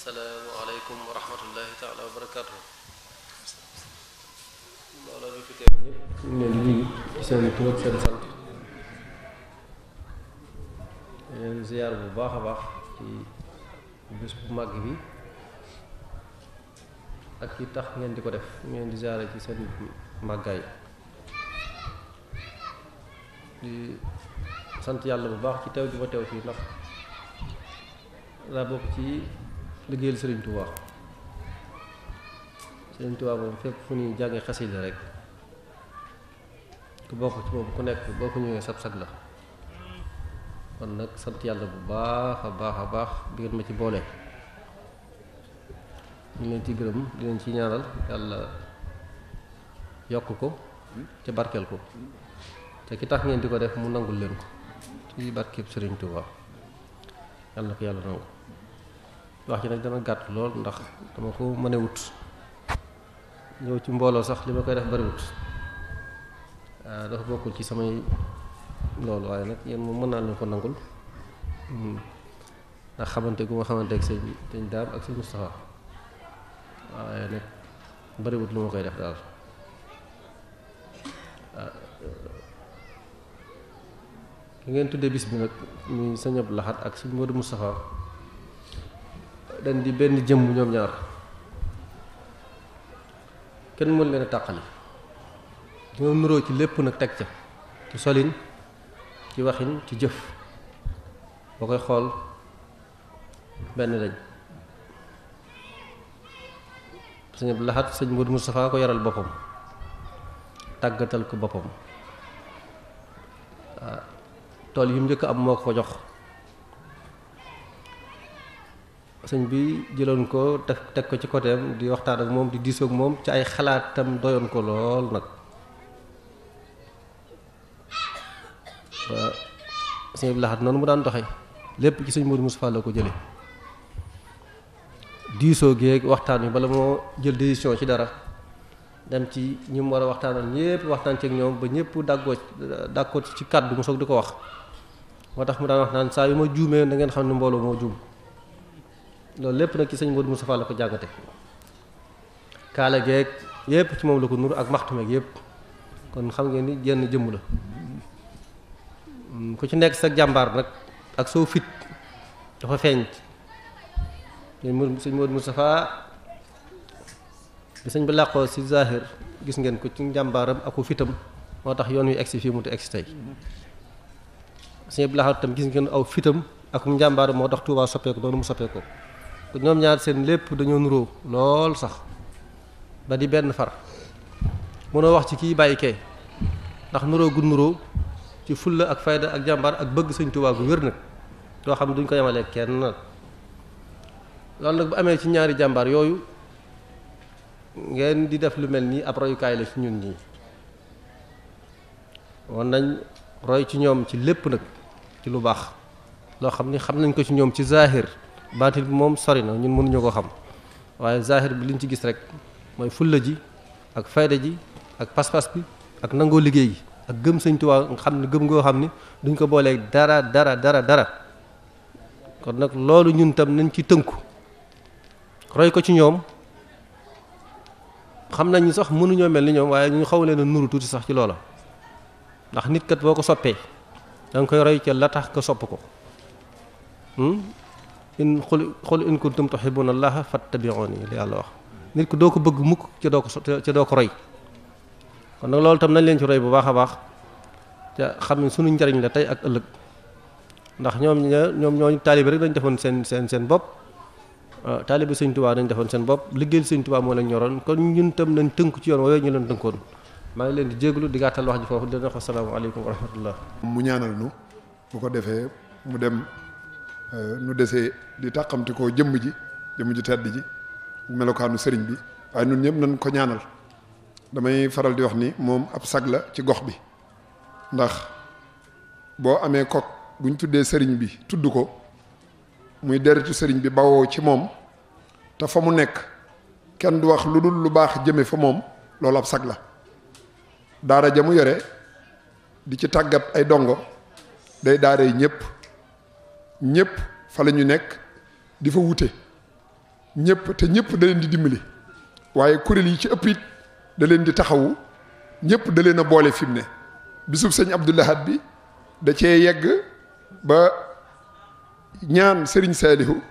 asalaamaaleykum wa rahmatullahi taala wa barakaatu. mbooloo mi fi teew ñëpp ñu ngi leen di nuyu ci seen tur ak seen sant leen ziyaar bu baax a baax ci bés bu màgg bi ak ci tax ngeen di ko def ngeen di ziyaare ci seen màggaay di sant yàlla bu baax ci teew gi ma teew fii ndax daa bokk ci liggéeyal Sëriñ Tuubaa Sëriñ Tuubaa moom fépp fu ñuy jànge xasida rek ku bokk ci moom ku nekk boo ko ñëwee sag-sag la kon nag sant yàlla bu baax a baax a baax bi ngeen ma ci boole ñu leen ci gërëm di leen ci ñaanal yàlla yokk ko ca barkeel ko te ki tax ngeen di ko def mu nangul leen ko ci barkeb Sëriñ Tuubaa yàlla na ko yàlla nangu wax ci nag dana gàtt lool ndax dama ko mën a wut ñëw ci mbooloo sax li ma koy def bariwut dafa bokkul ci samay loolu waaye nag yéen moom mën naa leen ko nangul ndax xamante gu ma xamante ak sëñ Daam ak sëñ Moustapha waaye nag bariwut lu ma koy def daal ki ngeen tuddee bis bi nag muy sëñ Abdou Lahad ak sëñ Modou Moustapha dañ di benn jëmm ñoom ñaar kenn mën leen a tàqali ñoo nuroo ci lépp nag teg ca ci solin ci waxin ci jëf boo koy xool benn lañ sëñ Abdou Lahad sëñ Modou Moustapha ko yaral boppam tàggatal ko boppam tool yi mu njëkk am moo ko jox sëñ bi jëloon ko teg ko ci côtéem di waxtaan ak moom di diisoo ak moom ci ay xalaatam doyoon ko lool nag ba sëñ Abdou Lahad noonu mu daan doxe lépp ci sëñ Modou Moustapha la ko jële diisoo géeg waxtaan wi bala moo jël décision ci dara dem ci ñi mu war a waxtaanal ñépp waxtaan ci ak ñoom ba ñépp d'accord ci kàddu mu soog di ko wax moo tax mu daan wax naan saa yu ma juumee da ngeen xam ne mbooloo moo juum loolu lépp nag ci sëñ Modou Moustapha la ko jàngate kaala geeg yépp ci moom la ko nur ak maxtumeeg yépp kon xam ngeen ni jenn jëmm la ku ci nekk sa jàmbaar nag ak soo fit dafa feeñ sëñ Modou Moustapha bi sëñ bi làqoo ci zahir gis ngeen ko ci njàmbaaram aku fitam moo tax yoon wi egsi fii mu te egsi tey sëñ Abdou Lahad tam gis ngeen aw fitam ak njàmbaaram moo tax Tuubaa soppeeku doonu mu soppeeku ñoom ñaar seen lépp dañoo nuroo lool sax ba di benn far mënoo wax ci kii bàyyi kee ndax nuroo gu nuroo ci fulla ak fayda ak jàmbaar ak bëgg sëñ Tuubaa gu wér nag doo xam ne duñ ko yemalee kenn nag loolu nag bu amee ci ñaari jàmbaar yooyu ngeen di def lu mel nii ab royukaay la ci ñun ñii wan nañ roy ci ñoom ci lépp nag ci lu baax loo xam ni xam nañ ko ci ñoom ci zahir baatil bi moom sori na ñun mënuñu ko xam waaye zahir bi liñ ci gis rek mooy fulla ji ak fayda ji ak pas-pas bi ak nangoo liggéey gi ak gëm sëñ Tuubaa nga xam ne gëm ngoo xam ni duñ ko booleeg dara kon nag loolu ñun tam nañ ci tënku roy ko ci ñoom xam nañ ni sax mënuñoo mel ni ñoom waaye ñu xaw leen a nuru tuuti sax ci loola ndax nit kat boo ko soppee da nga koy roy ca la tax nga sopp ko in xul in kuntum tuhibbuna allaha fattabi'uni li yàlla wax nit ko doo ko bëgg mukk ca doo ko roy kon nag loolu tam nañ leen ci roy bu baax a baax te xam ne suñu njariñ la tey ak ëllëg ndax ñoom ñooñu taalibe rek dañ defoon seen bopp taalibe sëñ Tuubaa dañ defoon seen bopp liggéeyal sëñ Tuubaa moo leen ñoroon kon ñun tam nañ tënk ci yoon woowu ñu leen tënkoon maa ngi leen di jégalu di gàttal wax ji foofu dina wax asalaamaaleykum wa rahmatullah mu ñaanal nu bu ko defee mu dem nu desee di tàqamti koo jëmm ji tedd ji melokaanu sëriñ bi waaye ñun ñëpp nañ ko ñaanal damay faral di wax ni moom ab sag la ci gox bi ndax boo amee kok buñ tuddee sëriñ bi tudd ko muy deretu sëriñ bi bawoo ci moom te fa mu nekk kenn du wax lu dul lu baax jëme fa moom loolu ab sag la daara ja mu yore di ci tàggat ay dongo day daara yi ñëpp fa la ñu nekk di fa wute ñëpp te ñëpp da leen di dimbali waaye kuréel yi ci ëpp it da leen di taxawu ñëpp da leen a boole fi mu ne bisub sëñ Abdou Lahad bi da cee yegg ba ñaan Serigne Saliou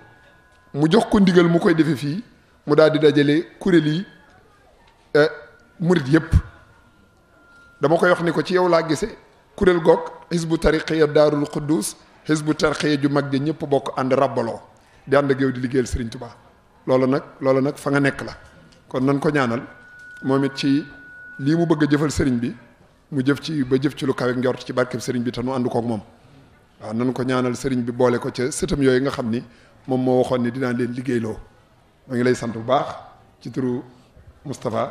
mu jox ko ndigal mu koy defe fii mu daal di dajale kuréel yi murit yëpp dama koy wax ni ko ci yow laa gise kuréel goog xisbu tariqiya daarul quddus xisbu tariqiya ju mag ja ñëpp bokk ànd rabbaloo di ànd ak yow di liggéeyal Serigne Touba loolu nag fa nga nekk la kon nan ko ñaanal moom it ci lii mu bëgg a jëfal sëriñ bi mu jëf ci ba jëf ci lu kawe njort ci barkeb sëriñ bi te nu ànd koog moom waaw nan ko ñaanal sëriñ bi boole ko ca sëtam yooyu nga xam ni moom moo waxoon ni dinaa leen liggéeyloo ma ngi lay sant bu baax ci turu Moustapha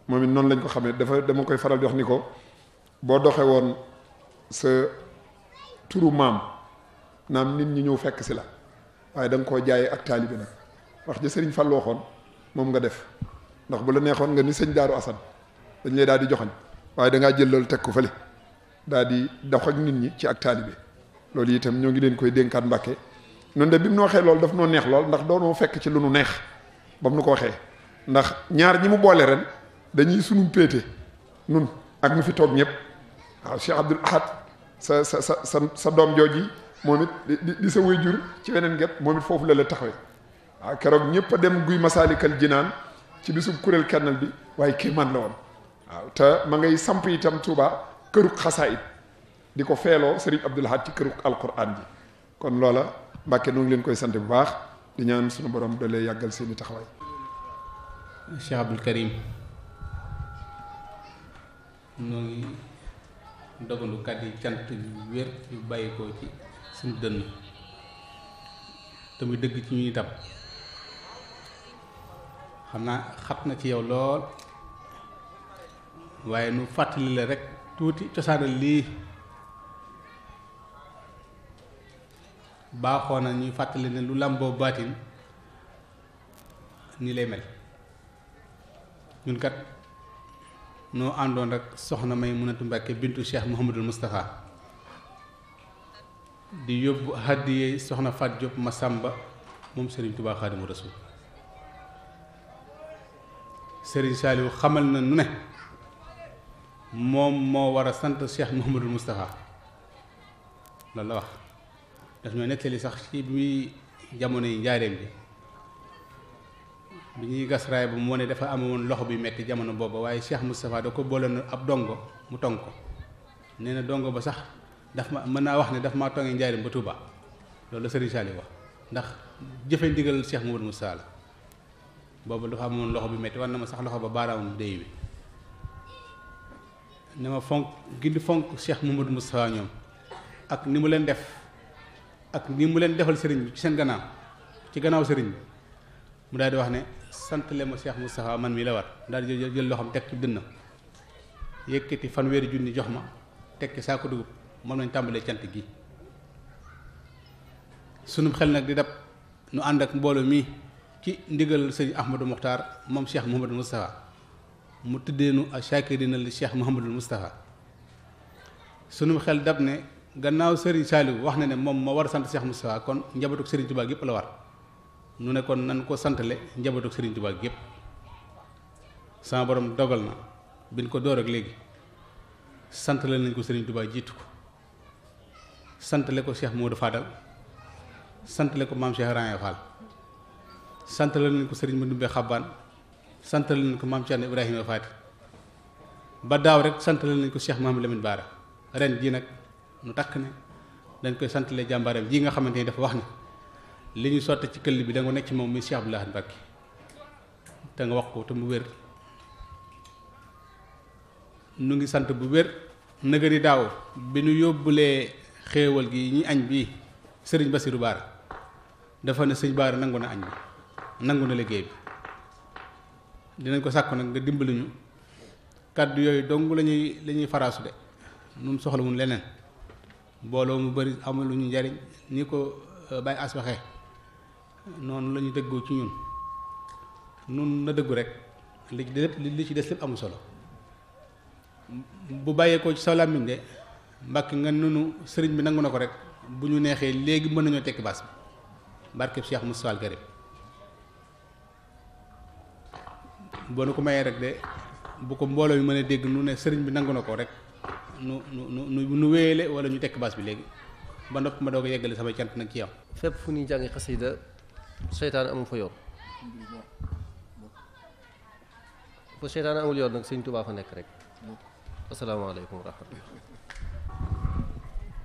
moom it noonu lañ ko xamee dama koy faral di wax ni ko boo doxee woon sa turu maam naam nit ñi ñëw fekk si la waaye da nga koo jaayee ak taalibe nag wax ja sëriñ Fall waxoon moom nga def ndax bu la neexoon nga ni sëñ Daaru Asan dañ lay daal di joxañ waaye da ngaa jël loolu teg ko fële daal di dox ak nit ñi ci ak taalibe loolu itam ñoo ngi leen koy dénkaat Mbàkke noonu de bi mu nu waxee loolu daf noo neex lool ndax doonoo fekk ci lu nu neex ba mu nu ko waxee ndax ñaar ñi mu boole ren dañuy sunu péete nun ak ñu fi toog ñëpp waaw Cheikh Abdoul Ahad sa doom jooji moom it di sa waajur ci weneen get moom it foofu la taxawee waaw keroog ñëpp a dem guy Masaalikal Jinaan ci bisub kuréel kennal bi waaye kii man la woon waaw te ma ngay samp itam Touba këruk xasaayid di ko feeloo Serigne Abdoul Ahad ci këruk alquran ji kon loola Mbàkke noo ngi leen koy sant bu baax di ñaan suñu borom da lay yàggal seeni taxawaay. Cheikh Abdoul Karim noo ngi dogalu kàddu yi cant yu wér yu bàyyi ko ci suñu dënn te muy dëgg ci ñuy itam xam naa xat na ci yow lool waaye nu fàttali la rek tuuti cosaanal lii baaxoo na ñuy fàttali ne lu làmboo baatin nii lay mel ñun kat noo àndoon rek soxna Maymunatu Mbàkke bintu Cheikh Mouhamadul Moustapha di yóbbu hàddiyee soxna Fat Diop Masamba moom Serigne Touba Xaadimu Rasuul Serigne Saliou xamal na nu ne moom moo war a sant Cheikh Mouhamadul Moustapha loolu la wax daf ñoo nettali sax ci bi muy jamono yi njaareem bi ñuy gas raay ba moo ne dafa amoon loxo bi metti jamono booba waaye Cheikh Moustapha da ko boole na ab dongo mu tong ko nee na dongo ba sax daf ma mën naa wax ne daf maa tongee njaareem ba Touba loolu la Serigne Saliou wax ndax jëfe ndigal Cheikh Mouhamadul Moustapha la boobu dafa amoon loxo bi metti war na ma sax loxo ba baaraamum déy wi ne ma fonk gindi fonk Cheikh Mouhamadul Moustapha ñoom ak ni mu leen def ak ni mu leen defal sëriñ bi ci seen gannaaw ci gannaaw sëriñ bi mu daal di wax ne sant le ma Cheikh Moustapha man mi la war daal di jël loo xam teg ci dënnam yëkkati fanweeri junni jox ma teg ci saako dugub moom lañ tàmbalee cant gi sunu xel nag di dab nu ànd ak mbooloo mi ci ndigal sëriñ Ahmadou Mokhtar moom Cheikh Mouhamadul Moustapha mu tuddeenu ak Chakirina li Cheikh Mouhamadul Moustapha sunu xel dab ne gannaaw Serigne Saliou wax na ne moom moo war a sant Cheikh Moustapha kon njabootu Serigne Touba gépp la war nu ne kon nan ko santale njabootu Serigne Touba gépp sama borom dogal na biñ ko door ak léegi santale nañ ko Serigne Touba jiitu ko santale ko Cheikh Modou Fadal santale ko maam Cheikh Raya Fall santale nañ ko Serigne Mandoumbe Xabbaan santale nañ ko maam Cheikh Ibrahima Faati ba daaw rek santale nañ ko Cheikh Mahamadou Lamine Bara ren jii nag nu takk ne dañ koy santale jàmbaaram ji nga xamante ni dafa wax ne li ñu sotti ci këll bi da nga nekk ci moom muy Cheikh Abdoul Ahad Mbacké te nga wax ko te mu wér nu ngi sant bu wér nëga ni daaw bi nu yóbbulee xéewal gi ñi añ bi sëriñ Bassirou Bara dafa ne sëñ Bara nangu na añ bi nangu na liggéey bi dinañ ko sàkku nag nga dimbali ñu kàddu yooyu dong la ñuy faraasu de nun soxla mun leneen mbooloo mu bari amul lu ñu njariñ ni ko Baye As waxee noonu la ñu dëggoo ci ñun nun na dëggu rek li ci des lépp amul solo bu bàyyeekoo ci sa làmmiñ de Mbàkke nga nunu sëriñ bi nangu na ko rek bu ñu neexee léegi mën nañoo tekki baas bi barkeb Cheikh Moustapha al Karim boo nu ko mayee rek de bu ko mbooloo mi mën a dégg nu ne sëriñ bi nangu na ko rek nu wéyale wala ñu tekk baas bi léegi ba nopp ma doog a yeggale samay cant nag ci yow. fépp fu ñuy jàngi xasida seytaane amul fa yoon fu seytaane amul yoon nag Sëñ Tuubaa fa nekk rek. asalaamaaleykum wa rahmatullah.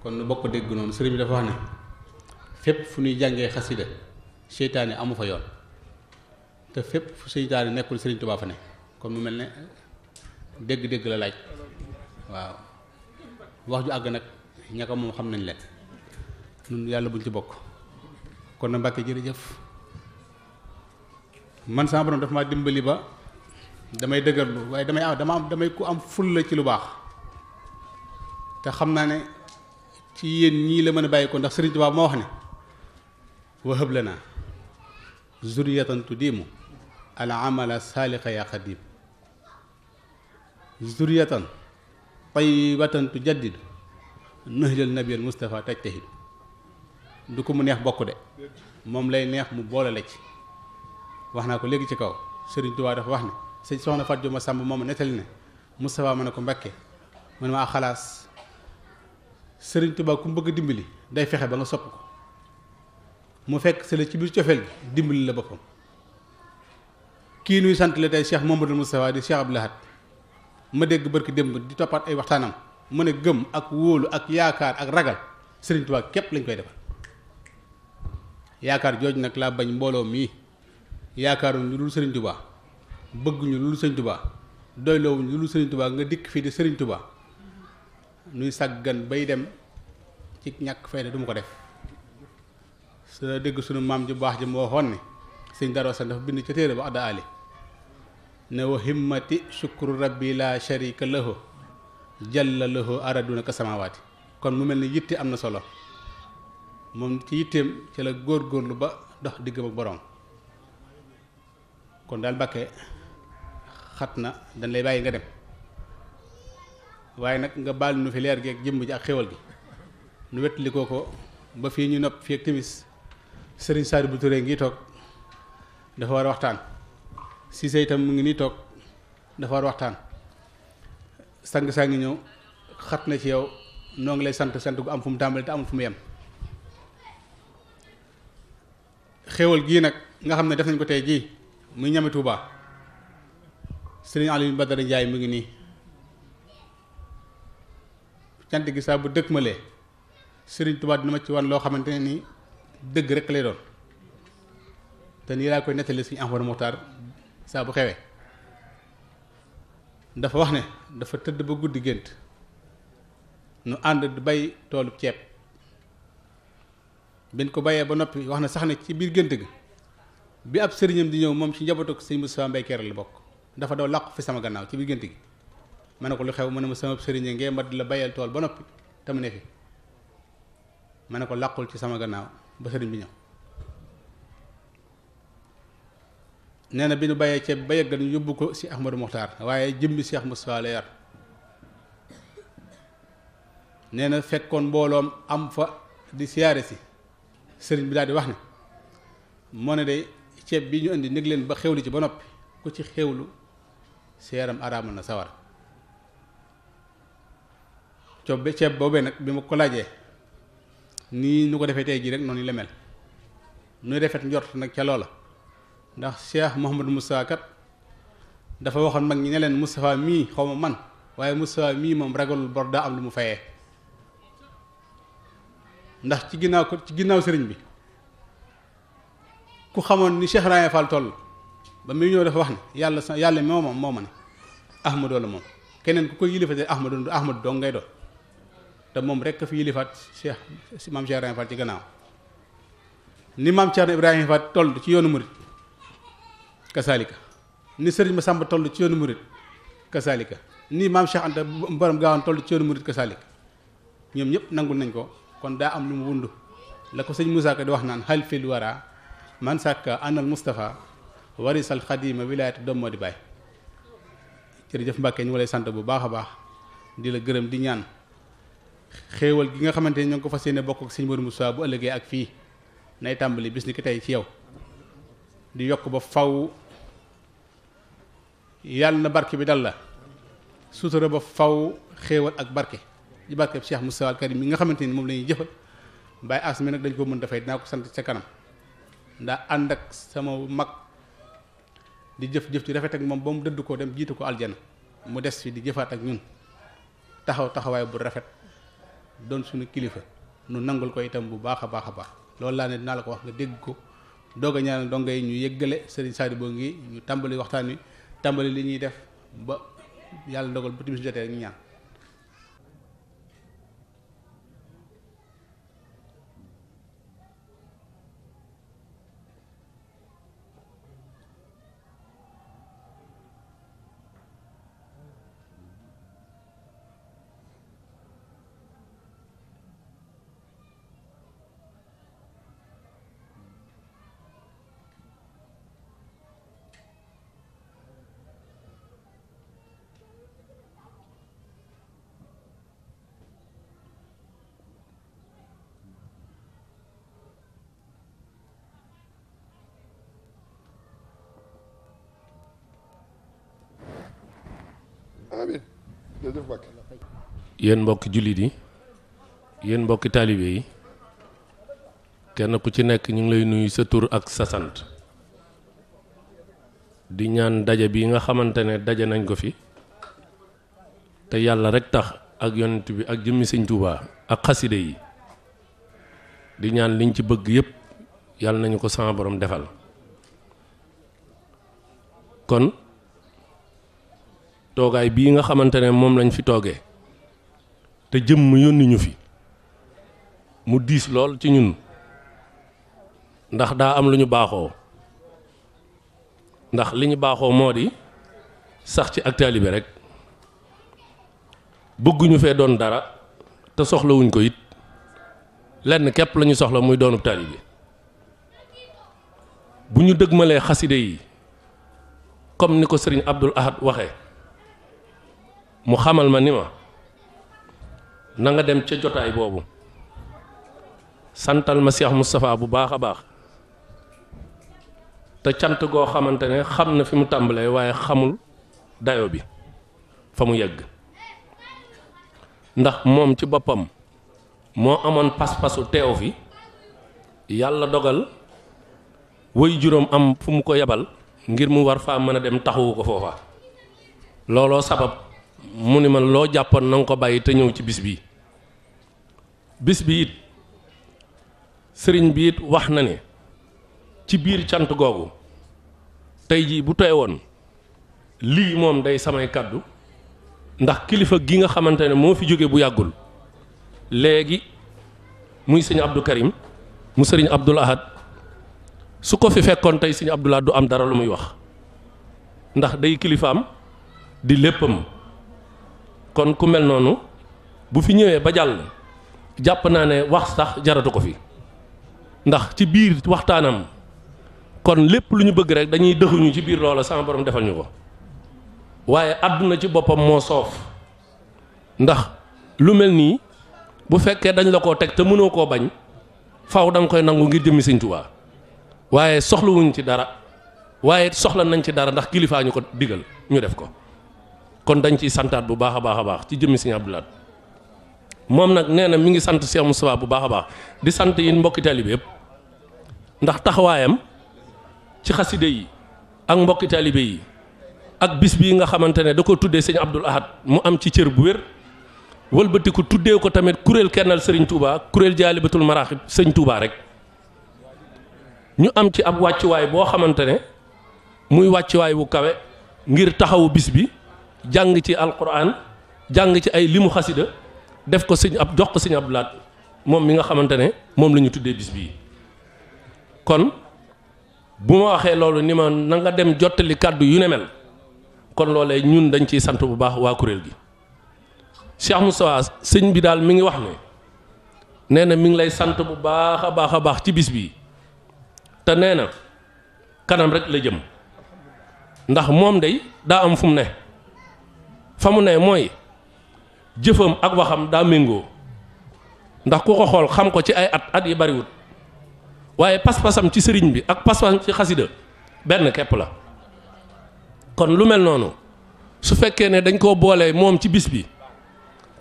kon nu bokk dégg noonu sëriñ bi dafa wax ne fépp fu ñuy jàngee xasida seytaane amu fa yoon te fépp fu seytaane nekkul Sëriñ Tuubaa fa ne kon mu mel ne dégg-dégg la laaj waaw wax ju àgg nag ñaka moom xam nañ leen ñun yàlla buñ ci bokk. kon na Mbàkke jërëjëf man sama borom daf maa dimbali ba damay dëgërlu waaye damay ku am fulla ci lu baax te xam naa ne ci yéen ñii la mën a bàyyi ko ndax Sëriñ Tuubaa moo wax ne wahab lana zuriyatan tudimu al amala saalixa ya xadim zuriyatan tayyibatan tujaddidu nahjal nabiyal Mustafa tajtahid du ko mu neex bokk de moom lay neex mu boole la ci wax naa ko léegi ci kaw Sëriñ Tuubaa dafa wax ne sëñ soxna Fatou Diop Massamba moom nettali ne Moustapha ma ne ko Mbakke ma ne ma xalaas Sëriñ Tuubaa ku mu bëgg dimbali day fexe ba nga sopp ko mu fekk si la ci biir cofeel gi dimbali la boppam kii nuy sant la tey Cheikh Mamadou Moustapha di Cheikh Abdou Lahad ma dégg barki démb di toppaat ay waxtaanam mu ne gëm ak wóolu ak yaakaar ak ragal Sëriñ Tuubaa képp lañ koy defal yaakaar jooju nag laa bañ mbooloo mii yaakaaruñ lu dul Sëriñ Tuubaa bëgguñu lu dul Sëriñ Tuubaa doyloowuñu lu dul Sëriñ Tuubaa nga dikk fii di Sëriñ Tuubaa nuy sàggan bay dem ci ñàkk fayda du ma ko def sa dégg sunu maam ju baax ji moo waxoon ne sëñ Darou Assane dafa bind ca téere ba adda ali ne wa himmati shukru rabbi la sharika lahu jalla lahu araduna ka samawaati kon mu mel ni yitte am na solo moom ci yitteem ci la góorgóorlu ba dox diggam ak borom kon daal Mbàkke xat na dañ lay bàyyi nga dem waaye nag nga baal nu fi leer gi ak jëmm ji ak xéwal gi nu wettali ko ba fii ñu nopp fii ak timis sëriñ Saari bu Touré ngi toog dafa war a waxtaan Cissé itam mu ngi nii toog dafa war a waxtaan sang saa ngi ñëw xat na ci yow noo ngi lay sant gu am fu mu tàmbali te amul fu mu yem xéwal gii nag nga xam ne def nañ ko tey jii muy ñami Tuubaa sëriñ Aliou Badara Ndiaye mu ngi nii cant gi saa bu dëkk malee sëriñ Tuubaa dina ma ci wan loo xamante ne nii dëgg rek lay doon te nii laa koy nettali suñu Ahmadou Mokhtar saa bu xewee dafa wax ne dafa tëdd ba guddi gént nu ànd di bay toolub ceeb biñ ko bayee ba noppi wax na sax ne ci biir gént gi bi ab sëriñam di ñëw moom ci njabootu sëñ Moustapha Mbaye Kéré la bokk dafa daw làqu fi sama gannaaw ci biir gént gi ma ne ko lu xew mu ne ma sama sëriñ ngee ma di la bayal tool ba noppi te mu ne fi ma ne ko làqul ci sama gannaaw ba sëriñ bi ñëw nee na bi nu bayee ceeb ba yeggal ñu yóbbu ko si Ahmadou Mokhtar waaye jëmmi Cheikh Moustapha la yar nee na fekkoon mbooloom am fa di siyaare si sëriñ bi daal di wax ne moo ne day ceeb bi ñu indi nég leen ba xewli ci ba noppi ku ci xewlu si yaram araamal na sawar ceeb boobee nag bi ma ko laajee nii nu ko defee tey jii rek noonu la mel nuy rafet njort nag ca loola ndax Cheikh Mouhamadou Moustapha kat dafa waxoon mag ñi ne leen Moustapha mii xaw ma man waaye Moustapha mii moom ragalul bor daa am lu mu fayee ndax ci ginnaaw sëriñ bi ku xamoon ni Cheikh Raye Fall toll ba muy ñëw dafa wax ne yàlla moo ma ne Ahmadou la moom keneen ku ko yilifatee Ahmadou dong ngay doon te moom rek fi yilifaat maam Cheikh Raye Fall ci gannaaw ni maam Thierno Ibrahima Fall toll ci yoonu murit kasaalika ni sëriñ Massamba toll ci yoonu murit kasaalika ni maam Cheikh Anta borom Gaawaan toll ci yoonu murit kasaalika ñoom ñëpp nangul nañ ko kon daa am lu mu wundu la ko sëñ Moussa Ka di wax naan hal fil wara man sàkka anal Moustapha warisal xadima wilaayati doom moo di bàyyi jërëjëf Mbàkke ñu ngi lay sant bu baax a baax di la gërëm di ñaan xéewal gi nga xamante ni ñoo ngi ko fas yéene bokk ak sëñ Modou Moussa bu ëllëgee ak fii nay tàmbali bis ni ki tey ci yow di yokk ba faw yàlla na barke bi dal la sutura ba faw xéewal ak barke ci barke Cheikh Moustapha al Karim mi nga xamante ni moom la ñuy jëfal Baye As mi nag dañ ko mën dafay dinaa ko sant ca kanam ndaa ànd ak sama mag di jëf-jëf ci rafet ak moom ba mu dëdd ko dem jiitu ko aljana mu des fi di jëfaat ak ñun taxawaay bu rafet doon suñu kilifa nu nangul ko itam bu baax a baax a baax loolu laa ne dinaa la ko wax nga dégg ko doog a ñaanal donga yi ñu yëggale Serigne Sadibou ngi ñu tàmbali waxtaan wi tàmbali li ñuy def ba yàlla dogal bu timis jotee rek ñu ñaan. amiin jërëjëf Mbacke. yéen mbokki jullit yi yéen mbokki taalibe yi kenn ku ci nekk ñu ngi lay nuyu sa tur ak sa sant di ñaan daje bi nga xamante ne daje nañ ko fi te yàlla rek tax ak yonent bi ak jëmmi Sëñ Tuubaa ak xaside yi di ñaan liñ ci bëgg yépp yàlla nañu ko sama borom defal kon toogaay bii nga xamante ne moom lañ fi toogee te jëmm yónni ñu fi mu diis lool ci ñun ndax daa am lu ñu baaxoo ndax li ñu baaxoo moo di sax ci ak taalibe rek bëgguñu fee doon dara te soxlawuñ ko it lenn képp lañu soxla muy doonub taalibe bu ñu dëgmalee xaside yi comme ni ko sëriñ Abdul Ahad waxee mu xamal ma ni ma na nga dem ca jotaay boobu santal ma Cheikh Moustapha bu baax a baax te cant goo xamante ne xam na fi mu tàmbalee waaye xamul dayo bi fa mu yegg ndax moom ci boppam moo amoon pas-pasu teew fi yàlla dogal way juróom am fu mu ko yebal ngir mu war faa mën a dem taxawu ko foofa looloo sabab mu ni ma loo jàppoon na nga ko bàyyi te ñëw ci bis bi it sëriñ bi it wax na ne ci biir cant googu tey jii bu tey woon lii moom day samay kàddu ndax kilifa gi nga xamante ne moo fi jóge bu yàggul léegi muy sëñ Abdou Karim mu sëriñ Abdoul Ahad su ko fi fekkoon tey sëñ Abdoul Ahad du am dara lu muy wax ndax day kilifaam di léppam kon ku mel noonu bu fi ñëwee ba jàll jàpp naa ne wax sax jaratu ko fi ndax ci biir waxtaanam kon lépp lu ñu bëgg rek dañuy dëxuñu ci biir loola sama borom defal ñu ko waaye àdduna ci boppam moo soof ndax lu mel nii bu fekkee dañ la koo teg te mënoo koo bañ faw da nga koy nangu ngir jëmmi Sëñ Tuubaa waaye soxlawuñ ci dara waaye soxla nañ ci dara ndax kilifaa ñu ko digal ñu def ko kon dañ ciy santaat bu baax a baax a baax ci jëmmi Sëñ Abdou Lahad moom nag nee na mi ngi sant Cheikh Moustapha bu baax a baax di sant yi mbokki taalibe yëpp ndax taxawaayam ci xaside yi ak mbokki taalibe yi ak bis bii nga xamante ne da ko tuddee Sëñ Abdoul Ahad mu am ci cër bu wér wëlbati ko tuddee ko tamit kuréel kennal Serigne Touba kuréel jaalibatul maraaxib Sëñ Touba rek ñu am ci ab wàccuwaay boo xamante ne muy wàccuwaay bu kawe ngir taxawu bis bi jàng ci alquran jàng ci ay limu xasida def ko jox ko Sëñ Abdoul Ahad moom mi nga xamante ne moom la ñu tuddee bis bii kon bu ma waxee loolu ni ma na nga dem jottali kàddu yu ne mel kon loolee ñun dañ ciy sant bu baax waa kuréel gi Cheikh Moustapha sëñ bi daal mi ngi wax ne nee na mi ngi lay sant bu baax a baax a baax ci bis bii te nee na kanam rek la jëm ndax moom day daa am fu mu ne fa mu ne mooy jëfam ak waxam daa méngoo ndax ku ko xool xam ko ci ay at yi bariwut waaye pas-pasam ci sëriñ bi ak pas-pasam ci xasida benn képp la kon lu mel noonu su fekkee ne dañ koo boole moom ci bis bi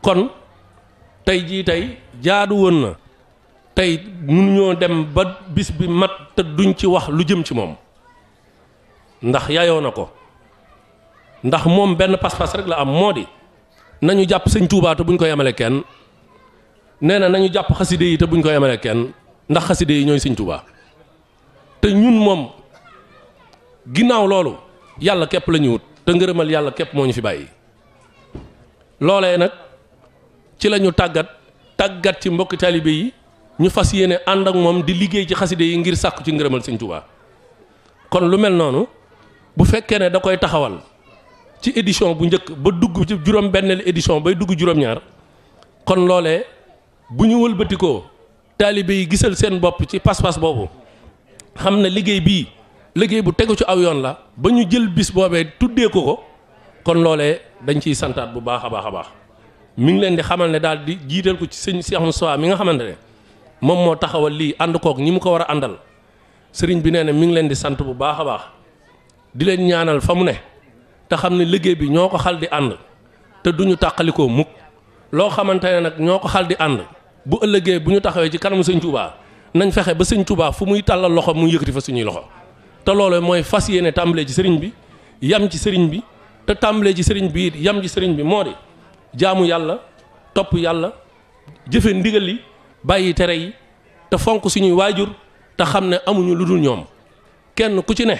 kon tey jii tey jaadu woon na tey mënuñoo dem ba bis bi mat te duñ ci wax lu jëm ci moom ndax yayoo na ko ndax moom benn pas-pas rek la am moo di nañu jàpp sëñ Tuubaa te buñ ko yemale kenn nee na nañu jàpp xaside yi te buñ ko yemale kenn ndax xaside yi ñooy sëñ Tuubaa te ñun moom ginnaaw loolu yàlla képp la ñu wut te ngërëmal yàlla képp moo ñu fi bàyyi loolee nag ci la ñu tàggat ci mbokki taalibe yi ñu fas yéene ànd ak moom di liggéey ci xaside yi ngir sàkku ci ngërëmal sëñ Tuubaa kon lu mel noonu bu fekkee ne da koy taxawal ci édition bu njëkk ba dugg ci juróom-benn édition bay dugg juróom-ñaar kon loolee bu ñu wëlbatikoo taalibe yi gisal seen bopp ci pas-pas boobu xam ne liggéey bii liggéey bu tegu ci aw yoon la ba ñu jël bis boobee tuddee ko kon loolee dañ ciy santaat bu baax a baax a baax mi ngi leen di xamal ne daal di jiital ko ci sëñ Cheikh Moustapha mi nga xamante ne moom moo taxawal lii ànd kook ñi mu ko war a àndal sëriñ bi nee na mi ngi leen di sant bu baax a baax di leen ñaanal fa mu ne te xam ne liggéey bi ñoo ko xal di ànd te duñu tàqalikoo mukk loo xamante ne nag ñoo ko xal di ànd bu ëllëgee bu ñu taxawee ci kanamu sëñ Touba nañ fexe ba sëñ Touba fu muy tàllal loxo mu yëkkati fa suñuy loxo te loolu mooy fas yéene tàmbalee ci sëriñ bi yam ci sëriñ bi te tàmbalee ci sëriñ bi it yam ci sëriñ bi moo di jaamu yàlla topp yàlla jëfe ndigal li bàyyi tere yi te fonk suñuy waajur te xam ne amuñu lu dul ñoom kenn ku ci ne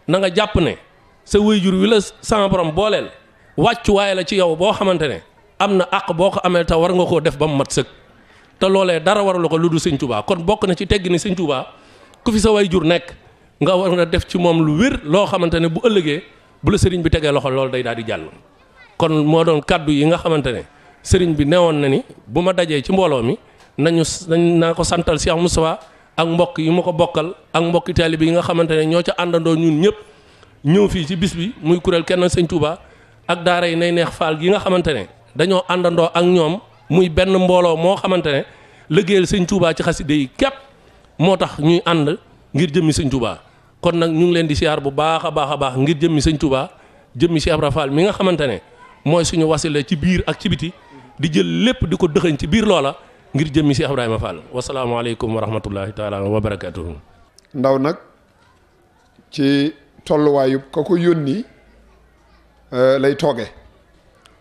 na nga jàpp ne sa waajur wi la sama borom booleel wàccuwaay la ci yow boo xamante ne am na àq boo ko amee te war nga koo def ba mu mat sëkk te loolee dara waralu ko lu dul sëñ Touba kon bokk na ci tegg ni sëñ Touba ku fi sa waajur nekk nga war nga def ci moom lu wér loo xamante ne bu ëllëgee bu la sëriñ bi tegee loxo loolu day daal di jàll kon moo doon kaddu yi nga xamante ne sëriñ bi newoon na ni bu ma dajee ci mbooloo mi naa ko santal Cheikh Moustapha ak mbokk yi ma ko bokkal ak mbokki taalibe yi nga xamante ne ñoo ca àndandoo ñun ñëpp ñëw fii ci bis bi muy kuréel kenn sëñ Touba ak daara yi nay neex faal gi nga xamante ne dañoo àndandoo ak ñoom muy benn mbooloo moo xamante ne liggéeyal sëñ Touba ci xaside yi képp moo tax ñuy ànd ngir jëmmi sëñ Touba kon nag ñu ngi leen di siyaar bu baax a baax ngir jëmmi sëñ Touba jëmmi Cheikh Ibra Fall mi nga xamante ne mooy suñu wasila ci biir ak ci biti di jël lépp di ko dëxëñ ci biir loola ngir jëmmi Cheikh Ibrahima Fall wasalaamaaleykum wa rahmatullahi taala wa barakatuhu ndaw nag ci tolluwaayu ka ko yónni lay tooge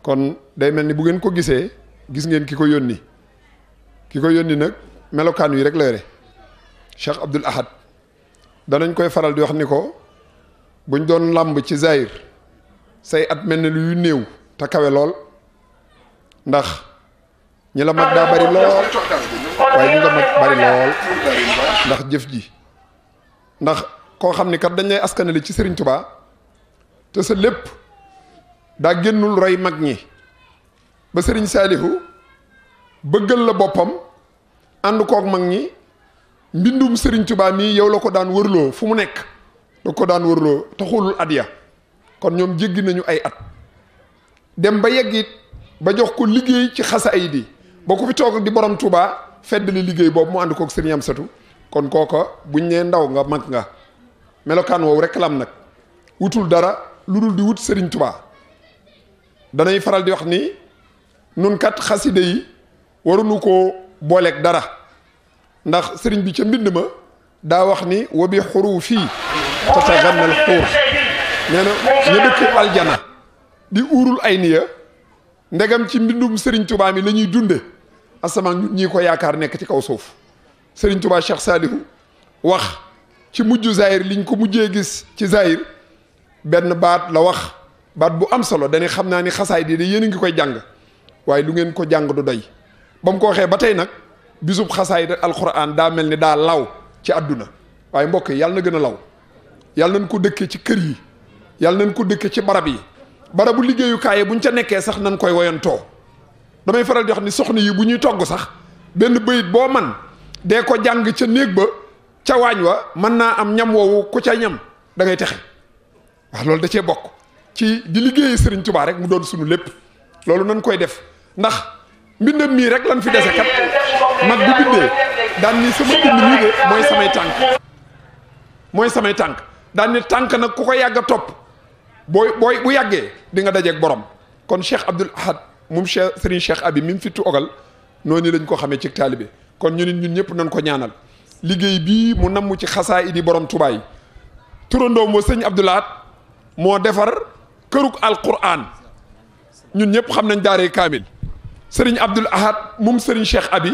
kon day mel ni bu ngeen ko gisee gis ngeen ki ko yónni nag melokaan wi rek la yore Cheikh Abdoul Ahad danañ koy faral di wax ni ko buñ doon làmb ci zahir say at mel ne lu yu néew te kawe lool ndax ñi la mag daa bari lool waaye ñi la mag bari lool ndax jëf ji ndax koo xam ni kat dañ lay askanale ci Serigne Touba te sa lépp daa génnul roy mag ñi ba Serigne Salihu bëggal la boppam ànd kook mag ñi mbindum Serigne Touba mii yow la ko daan wërloo fu mu nekk da ko daan wërloo taxulul at ya kon ñoom jéggi nañu ay at dem ba yeggit ba jox ko liggéey ci xasaayid yi ba ko fi toog di borom Touba feddali liggéey boobu mu ànd kook Serigne Amsatu kon kooka buñ nee ndaw nga mag nga melokaan woowu rek lam nag wutul dara lu dul di wut Serigne Touba danay faral di wax ni nun kat xaside yi waruñu koo booleeg dara ndax sëriñ bi ca mbind ma daa wax ni wa bi xuruufi tatagannal xuur nee na ñu dëkk aljana di uurul ay niya ndegam ci mbindum Serigne Touba mi la ñuy dunde asamaan ñun ñii ko yaakaar nekk ci kaw suuf Serigne Touba Cheikh Salihu wax ci mujj zahir liñ ko mujjee gis ci zahir benn baat la wax baat bu am solo dañuy xam naa ni xasaay di yéen a ngi koy jàng waaye lu ngeen ko jàng du doy ba mu ko waxee ba tey nag bisub xasaay alxuraan daa mel ni daa law ci àdduna waaye mbokk yi yàlla na gën a law yàlla nañ ko dëkkee ci kër yi yàlla nañ ko dëkkee ci barab yi barabu liggéeyukaay yi buñ ca nekkee sax nañ koy woyantoo damay faral di wax ni soxna yi bu ñuy togg sax benn bëyit boo man dee ko jàng ca néeg ba ca waañ wa mën naa am ñam woowu ku ca ñam da ngay texe waaw loolu da cee bokk ci di liggéeyi Serigne Touba rek mu doon sunu lépp loolu nañ koy def ndax mbindam mii rek lan fi dese kat mag bu bindee daan ni sama mbind mii de mooy samay tànk daan ni tànk nag ku ko yàgg a topp bu yàggee di nga dajeeg borom. kon Cheikh Abdoul Ahad moom Serigne Cheikh Abi mi mu fi toogal noonu lañ ko xamee ci taalibe kon ñun ñëpp nañ ko ñaanal liggéey bii mu namm ci xasaa idi borom Tuubaa yi turandoo moo sëñ Abdoul Ahad moo defar kërug alquran ñun ñëpp xam nañ daaree kaamil Serigne Abdoul Ahad moom Serigne Cheikh Abi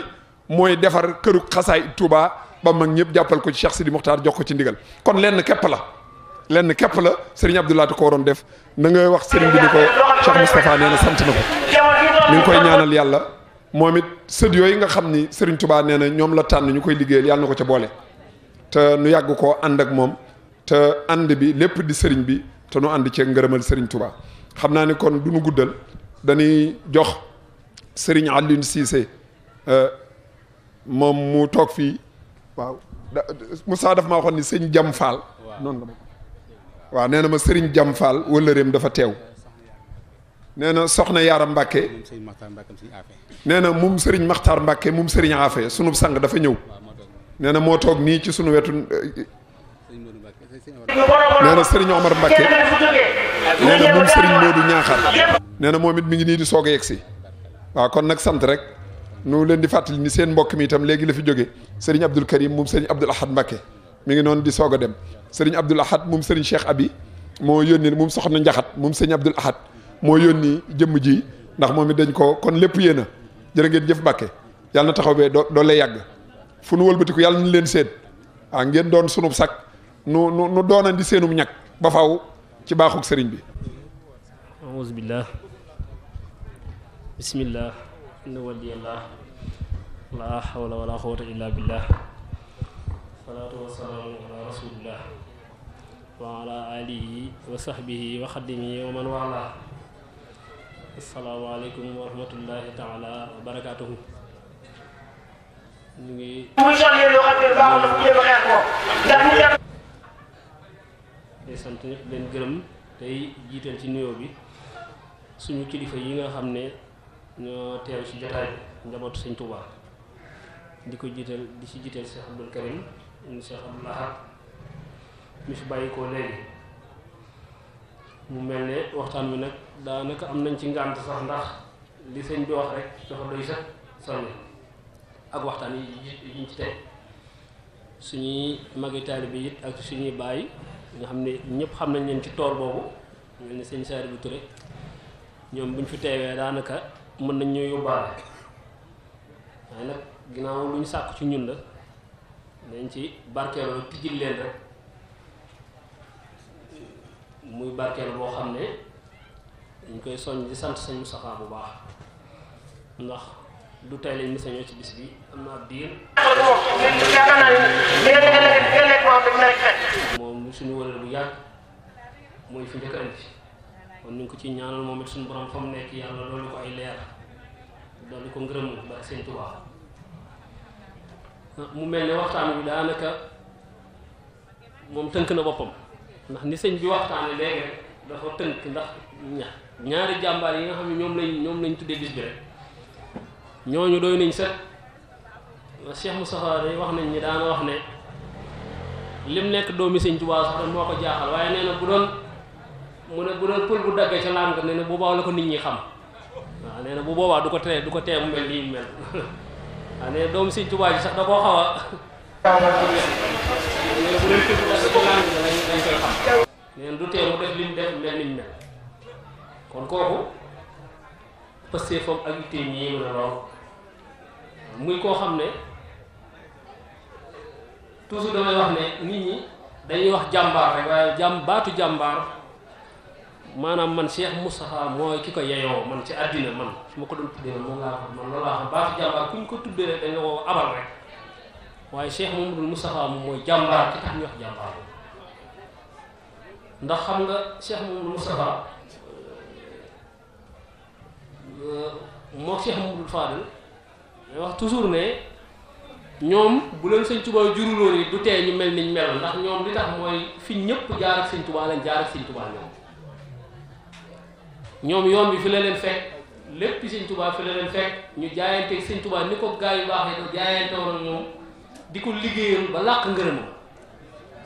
mooy defar kërug xasaa idi Tuubaa ba mag ñëpp jàppal ko ci Cheikh Sidi Mokhtar jox ko ci ndigal kon lenn képp la Serigne Abdoul Ahad ko waroon def na nga wax Serigne bi ni ko Cheikh Moustapha nee na sant na ko mi ngi koy ñaanal yàlla moom it sët yooyu nga xam ni Serigne Touba nee na ñoom la tànn ñu koy liggéeyal yàlla na ko ca boole te nu yàgg koo ànd ak moom te ànd bi lépp di Serigne bi te nu ànd cee ngërëmal Serigne Touba xam naa ni kon du nu guddal dañuy jox Serigne Alioune Cissé moom mu toog fii waaw Moussa daf maa waxoon ni sëñ Jam Fall noonu la ma waaw nee na ma Serigne Jam Fall wëllëreem dafa teew nee na soxna Yaara Mbàkke nee na moom Serigne Makhtar Mbàkke moom Serigne Afe sunu sang dafa ñëw nee na moo toog nii ci sunu wetu nee na Serigne Omar Mbàkke nee na moom Serigne Modou Ñaaxar nee na moom it mi ngi nii di soog a yegg si waaw kon nag sant rek nu leen di fàttali ni seen mbokk mi itam léegi la fi jóge Serigne Abdoul Karim moom Serigne Abdoul Ahad Mbàkke mi ngi noonu di soog a dem Serigne Abdoul Ahad moom Serigne Cheikh Abi moo yónni moom soxna Njaxat moom Serigne Abdoul Ahad moo yónni jëmm ji ndax moom it dañ ko kon lépp yéen a jërë ngeen jëf Mbàkke yàlla na taxaw bee doo lay yàgg fu nu wëlbatiku yàlla na leen seen waaw ngeen doon sunub sak nu doonandi seenum ñag ba faw ci baaxuk sëriñ bi auzu billah bismillah inna waliyallah la hawla wala quwwata illa billah salaatu wassalaamu ala rasulillah wa ala alihi wa sahbihi wa xadimihi wa man wala asalaamaaleykum wa rahmatullahi taala wa barakaatuhu ñu ngi day sant ñëpp leen gërëm tey jiital ci nuyoo bi suñu kilifa yi nga xam ne ñoo teew ci jotaay njabootu Sëñ Tuubaa di ko jiital di ci jiital Cheikh Abdoul Karim Cheikh Abdoul Ahad mi fi bàyyi ko léegi mu mel ne waxtaan wi nag daanaka am nañ ci ngànt sax ndax li sëñ bi wax rek dafa doy sax soññ ak waxtaan yi ñu ci teg suñuy magi taalibe bi it ak suñuy bàyyi nga xam ne ñëpp xam nañ leen ci tool boobu mel ni sëñ Saari bu Ture ñoom buñ fi teewee daanaka mën nañ ñoo yóbbaale waaye nag ginnaaw lu ñu sàkk ci ñun la dañ ci barkeeloo tijjil leen rek muy barkeel boo xam ne dañ koy soññ di sant sëñ Moustapha bu baax ndax du tey lañ mës a ñëw ci bis bi am na ab diir moom suñu wëlal bu yàgg mooy fi njëkk a indi kon ñu ngi ko ci ñaanal moom it suñu borom fa mu nekk yàlla loolu ko ay leer loolu ko ngërëm ba sëñ Tuubaa mu mel ne waxtaan bi daanaka moom tënk na boppam ndax ni sëñ bi waxtaane léegi rek dafa tënk ndax ñaari jàmbaar yi nga xam ne ñoom lañ tuddee bis bi rek ñooñu doy nañ set Cheikh Moustapha day wax nañ ni daana wax ne lim nekk doomi sëñ Tuubaa sax moo ko jaaxal waaye nee na bu doon pël bu daggee ca làng nee na boobaa la ko nit ñi xam waaw nee na bu boobaa du ko tee mu mel nii mu mel waaw nee na doomi sëñ Tuubaa ji sax da koo xaw a nee na bu doon pël bu daggee ca làng lañ koy xam nee na du tee mu def li mu def mel ni mu mel kon kooku pëstee foofu ak itteem yi mën a lool muy koo xam ne toujours damay wax ne nit ñi dañuy wax jàmbaar rek waaye baatu jàmbaar maanaam man Cheikh Moustapha mooy ki ko yeyoo man ci àddina man su ma ko doon tuddee moom laa xam man loolu laa xam baatu jàmbaar ku ñu ko tuddee rek dañu ko abal rek waaye Cheikh Mamadou Moustapha moom mooy jàmbaar ki tax ñu wax jàmbaar ndax xam nga Cheikh Mamadou Moustapha moo Cheikh Mamadou Fadel day wax toujours ne ñoom bu leen sëñ Tuubaa juruloon yi du tee ñu mel niñ mel ndax ñoom li tax mooy fi ñëpp jaar ak sëñ Tuubaa lañ jaar ak sëñ Tuubaa ñoom yoon bi fi la leen fekk lépp sëñ Tuubaa fi la leen fekk ñu jaayanteeg sëñ Tuubaa ni ko gaa yu baax yi ko jaayante woon ñoom di ko liggéeyal ba làq ngërëmam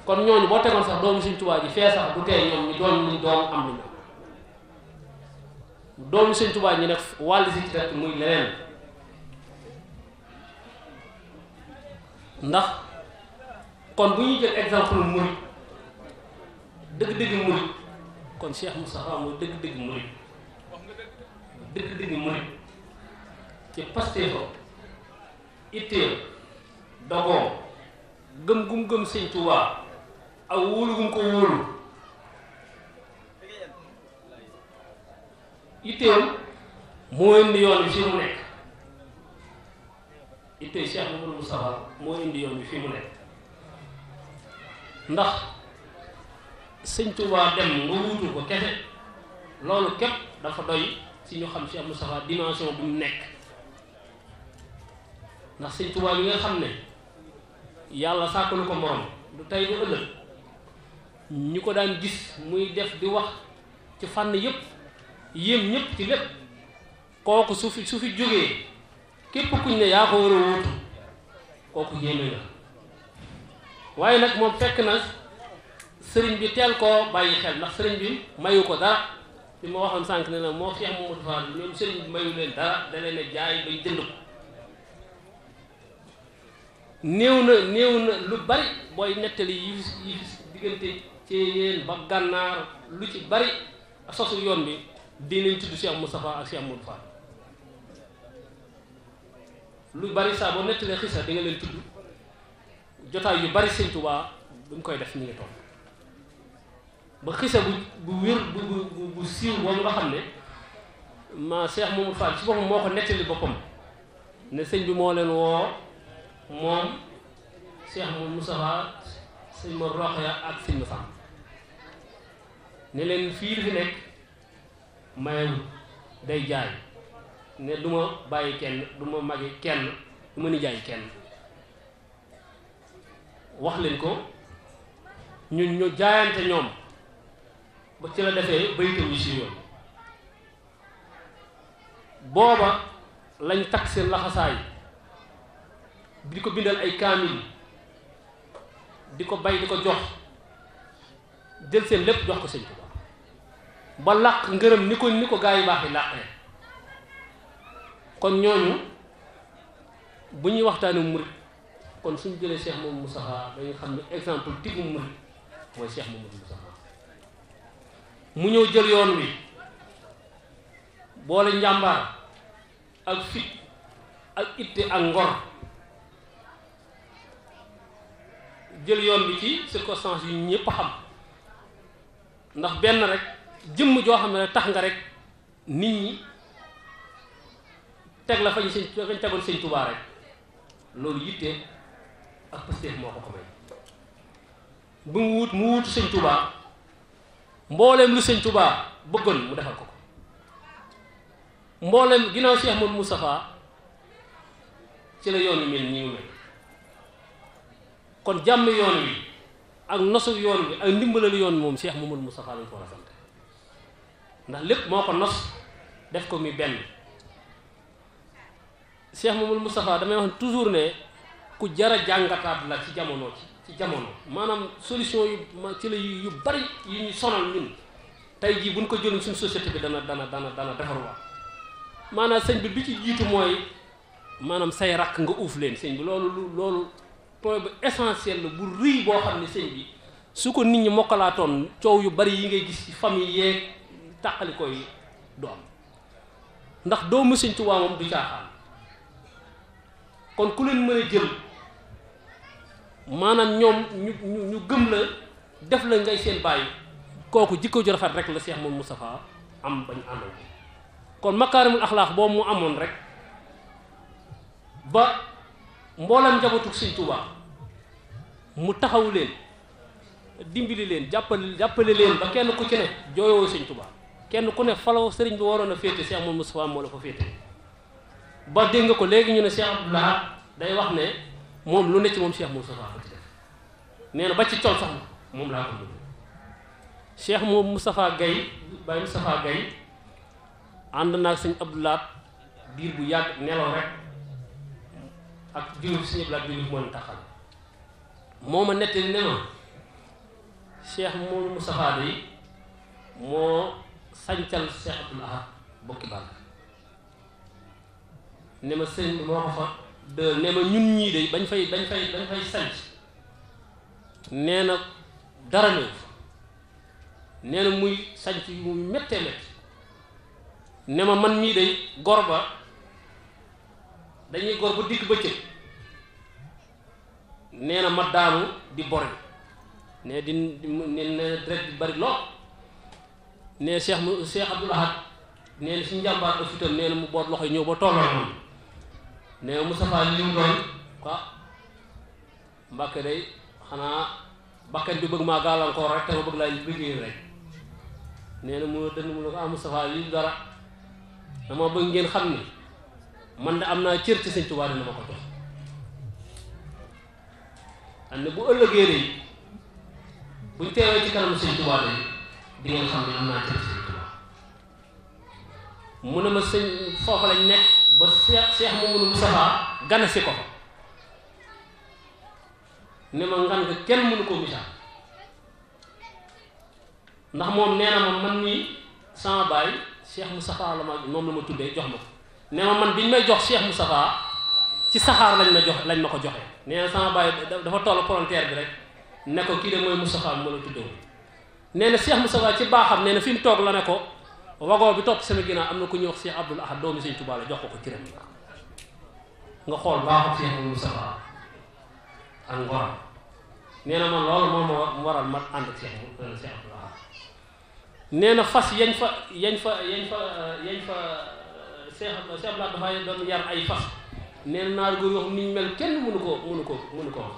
kon ñooñu boo tegoon sax doomu Sëñ Tuubaa ji fee sax du tee ñoom ñu doon ñu doon am lu ñu doomu Sëñ Tuubaa ñi nag wàll si ci rek muy leneen ndax kon bu ñuy jël exemple murid dëgg-dëgg murid kon Cheikh Moustapha mooy dëgg-dëgg murid dëgg-dëgg murid ci pastéefam itteel dogoo gëm gum gëm Sëñ Tuubaa ak wóolu gum ko wóolu itteel moo indi yoon bi fi mu nekk itteel Cheikh Mouhamadou Moustapha moo indi yoon bi fi mu nekk ndax Sëñ Tuubaa dem nga wuutu ko kese loolu képp dafa doy ci ñu xam Cheikh Moustapha dimension bu mu nekk ndax Sëñ Tuubaa yi nga xam ne yàlla sàkkalu ko morom du tey du ëllëg ñu ko daan gis muy def di wax ci fànn yépp yéem ñépp ci lépp kooku su fi jógee képp kuñ ne yaa ko war a wuutu kooku yéeme nga waaye nag moom fekk na sëriñ bi teel koo bàyyi xel ndax sëriñ bi mayu ko dara li ma waxoon sànq ne na moo Cheikh Mamadou Fall ñoom sëriñ bi mayu leen dara da leen a jaay bay jënd ko néew na lu bari booy nettali yi diggante ci yéen ba gànnaar lu ci bari sosu yoon bi dinañ tudd Cheikh Moustapha ak Cheikh Mamadou Fall lu bari saa boo nettalee xisa di nga leen tudd jotaay yu bari Sëñ Tuubaa bu mu koy def ñu ngi toog ba xisa bu wér bu siiw boobu nga xam ne ma Cheikh Mamadou Fall ci boppam moo ko nettali boppam ne sëñ bi moo leen woo moom Cheikh Mamadou Moustapha sëñ ma Roxaya ak sëñ ma Sam ne leen fii li fi nekk mayewul day jaay ne du ma bàyyi kenn du ma magi kenn du ma nijaay kenn wax leen ko ñun ñu jaayante ñoom ba ci la defee baytam yi si yoon booba lañ takk seen laxasaay di ko bindal ay kaamil di ko bay di ko jox jël seen lépp jox ko Sëñ Tuubaa ba làq ngërëm ni ko gaa yi baax yi làqee kon ñooñu bu ñuy waxtaane murit kon suñ jëlee Cheikh Mamadou Moustapha dañu xam ne exemple tigu murit mooy Cheikh Mamadou Moustapha mu ñëw jël yoon wi boole njàmbaar ak fit ak itte ak ngor jël yoon bi ci circonstances yu ñëpp xam ndax benn rek jëmm joo xam ne tax nga rek nit ñi teg la fañ tegoon Sëñ Tuubaa rek loolu yitte ak pastéef moo ko may bu mu wuutu Sëñ Tuubaa mbooleem lu Sëñ Tuubaa bëggoon mu defal ko mbooleem ginnaaw Cheikh Mamadou Moustapha ci la yoon wi mel nii mu mel kon jàmm yoon wi ak nosu yoon wi ak ndimbalal yoon wi moom Cheikh Mamadou Moustapha lañ ko war a sant ndax lépp moo ko nos def ko mi benn Cheikh Mamadou Moustapha damay wax toujours ne ku jara jàngataat la ci jamono ci jamono maanaam solution yu ci la yu bari yu ñu sonal ñun tey jii buñ ko jëluñ suñu société bi dana defaruwaat maanaam sëñ bi ci jiitu mooy maanaam say rakk nga uuf leen sëñ bi loolu point bu essentiel la bu rëy boo xam ne sëñ bi su ko nit ñi mokkalaatoon coow yu bari yi ngay gis ci famille yeeg tàqali koy du am ndax doomu Sëñ Tuubaa moom du caaxaan kon ku leen mën a jël maanaam ñoom ñu gëm la def la ngay seen bàyyi kooku jikko ju rafet rek la Cheikh Mamadou Moustapha am bañ àndal kon makaarimul axlaax boobu mu amoon rek ba mboolam njabootug Sëñ Tuubaa mu taxaw leen dimbali leen jàppale leen ba kenn ku ci ne jooyoo Sëñ Tuubaa kenn ku ne falaw sëriñ bi waroon a féete Cheikh Mamadou Moustapha moo la fa féete ba dégg nga ko léegi ñu ne Cheikh Abdoulaye day wax ne moom lu ne ci moom Cheikh Moustapha ko ci def nee na ba ci col sax moom laa ko bëgg Cheikh Moustapha Gaye Baye Moustapha Gaye ànd naag sëñ Abdoulaye diir bu yàgg nelaw rek ak jiw si ñëpp laa jiw moo leen taxal moo ma nettali ne ma Cheikh moom Moustapha yi moo sañcal Cheikh Abdoul Ahad bokki bàll ne ma sëñ bi moo ko fa de ne ma ñun ñii de bañ fay sanc nee na dara néew fa nee na muy sanc yu méttee métti ne ma man mii de gor ba dañuy gor ba dikk bëccëg nee na ma daanu di bori ne di ne deret bi bari lool ne Cheikh Abdoul Ahad nee na si njàmbaar ak fitam nee na mu boot loxo yi ñëw ba tolloo moom nee na Moustapha li mu doon quoi Mbàkke day xanaa bakkan bi bëgg maa gàllankoor rek te ma bëgg laa liggéey rek nee na mu dënn mu ne ko ah Moustapha yi dara dama bëgg ngeen xam ni man de am naa cër ci Sëñ Tuubaa dina ma ko jox am ne bu ëllëgee de buñ teewee ci kanam Sëñ Tuubaa de di ngeen xam ne am naa cër ci Sëñ Tuubaa mu ne ma sëñ foofa lañ nekk ba Cheikh Mamadou Moustapha gane si ko fa ne ma ngan nga kenn mënu koo misaal ndax moom nee na ma man nii sama baay Cheikh Moustapha la ma moom la ma tuddee jox ma ko nee ma man biñ may jox Cheikh Moustapha ci saxaar lañ ma ko joxe nee na sama baay dafa toll frontière bi rek ne ko kii de mooy Moustapha bi ma la tuddee nee na Cheikh Moustapha ci baaxam nee na fi mu toog la ne ko wagoo bi topp sama ginnaaw am na ku ñuy wax Cheikh Abdoul Ahad doomi Sëñ Tuubaa la jox ko cëram nga xool baaxam Cheikh Moustapha ak ngoram nee na man loolu moom moo waral ma ànd ak Cheikh Abdoul Ahad nee na fas yañ fa Cheikh Abdoul Ahad dafay doon yar ay fas nee na naar góor yoo xam ni ñu mel kenn mënu ko wax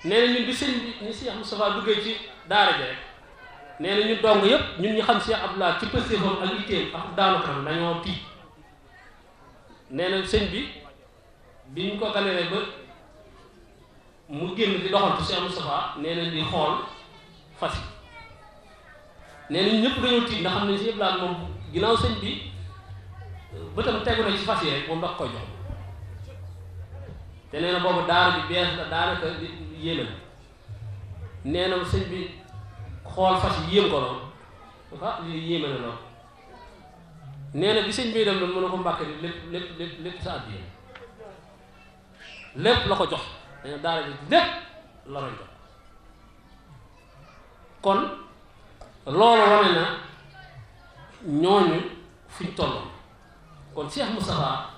nee na ñun bi sëñ bi ni Cheikh Moustapha duggee ci daara ji rek nee na ñu dong yëpp ñun ñu xam Cheikh Abdoul Ahad ci pëstéefam ak itteem ak daanu kanam dañoo tiit nee na sëñ bi biñ ko ganeree ba mu génn di doxantu Cheikh Moustapha nee na di xool fas yi nee na ñëpp dañoo tiit ndax xam ne Cheikh Abdoul Ahad moom ginnaaw sëñ bi bëtam tegu na ci fas yi rek moom da koy jox te nee na boobu daara bi bees la daanaka yéeme na nee na sëñ bi xool fas yi yéem ko lool ah lii yéeme na lool nee na bi sëñ bi dem mën na ko Mbàkke lépp sa àddiya lépp la ko jox nee na daara bi lépp la ko jox kon loolu wane na ñooñu fuñ tolloon kon Cheikh Moustapha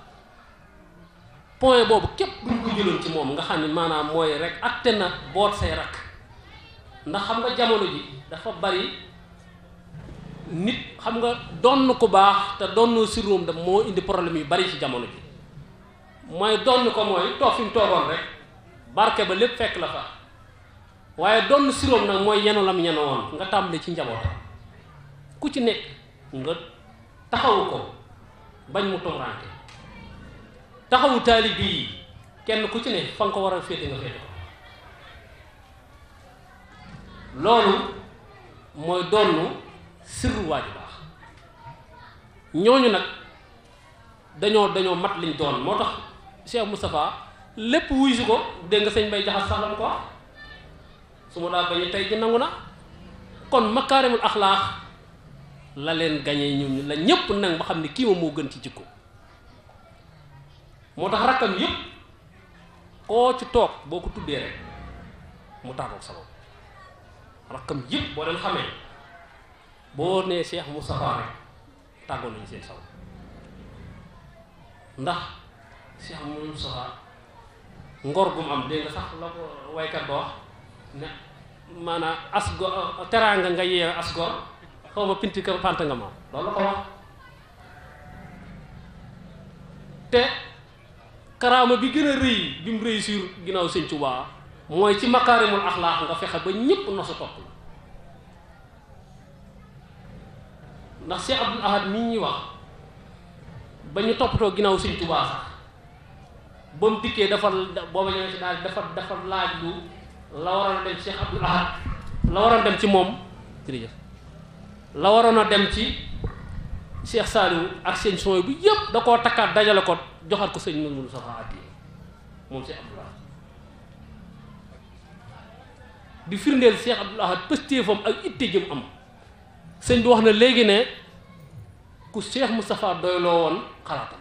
point boobu képp buñ ko jëloon ci moom nga xam ne maanaam mooy rek acte na boot say rakk ndax xam nga jamono ji dafa bari nit xam nga donn ku baax te donnoo siroom da moo indi problème yu bari ci jamono ji mooy donn ko mooy toog fi mu toogoon rek barke ba lépp fekk la fa waaye donn siroom nag mooy yenu lam yenu woon nga tàmbali ci njabootam ku ci nekk nga taxawu ko bañ mu tumuraanke taxawu taalibe yi kenn ku ci ne fa nga ko war a féete nga féete ko loolu mooy donnu sirru waa ji baax ñooñu nag dañoo mat liñ doon moo tax Cheikh Moustapha lépp wuy si ko dégg nga sëñ Bay Jaxas sax lam ko wax su ma daa bañu tey ji nangu na kon makaarimul axlaax la leen gañee ñoom la ñépp nag ba xam ne kii ma moo gën ci jikko moo tax rakkam yépp koo ci toog boo ko tuddee rek mu tàggoog sa bopp rakkam yépp boo leen xamee boo nee Cheikh Moustapha rek tàggoo nañu seen saw ndax Cheikh Moustapha ngor gu mu am dégg nga sax la ko waykat ba wax ne maanaam asgor teraanga nga yeewe asgor xaw ma pinti ka pant nga moom loolu la ko wax te karaama bi gën a rëy bi mu réussir ginnaaw Sëñ Tuubaa mooy ci makaarimul axlaax nga fexe ba ñépp nosu topp la ndax Cheikh Abdoul Ahad mii ñuy wax ba ñu toppatoo ginnaaw Sëñ Tuubaa sax ba mu dikkee dafa booba ñëwee ci daal dafa laaj lu la waroon a dem ci Cheikh Abdoul Ahad la waroon dem ci moom jërëjëf la waroon a dem ci Cheikh Saliou ak seen sooy bu yëpp da koo takkaat dajale ko joxaat ko sëñ Mamadou Safa addi moom Cheikh Abdoul Ahad di firndeel Cheikh Abdoul Ahad pëstéefam ak itte jëm am sëñ bi wax na léegi ne ku Cheikh Moustapha doyloo woon xalaatam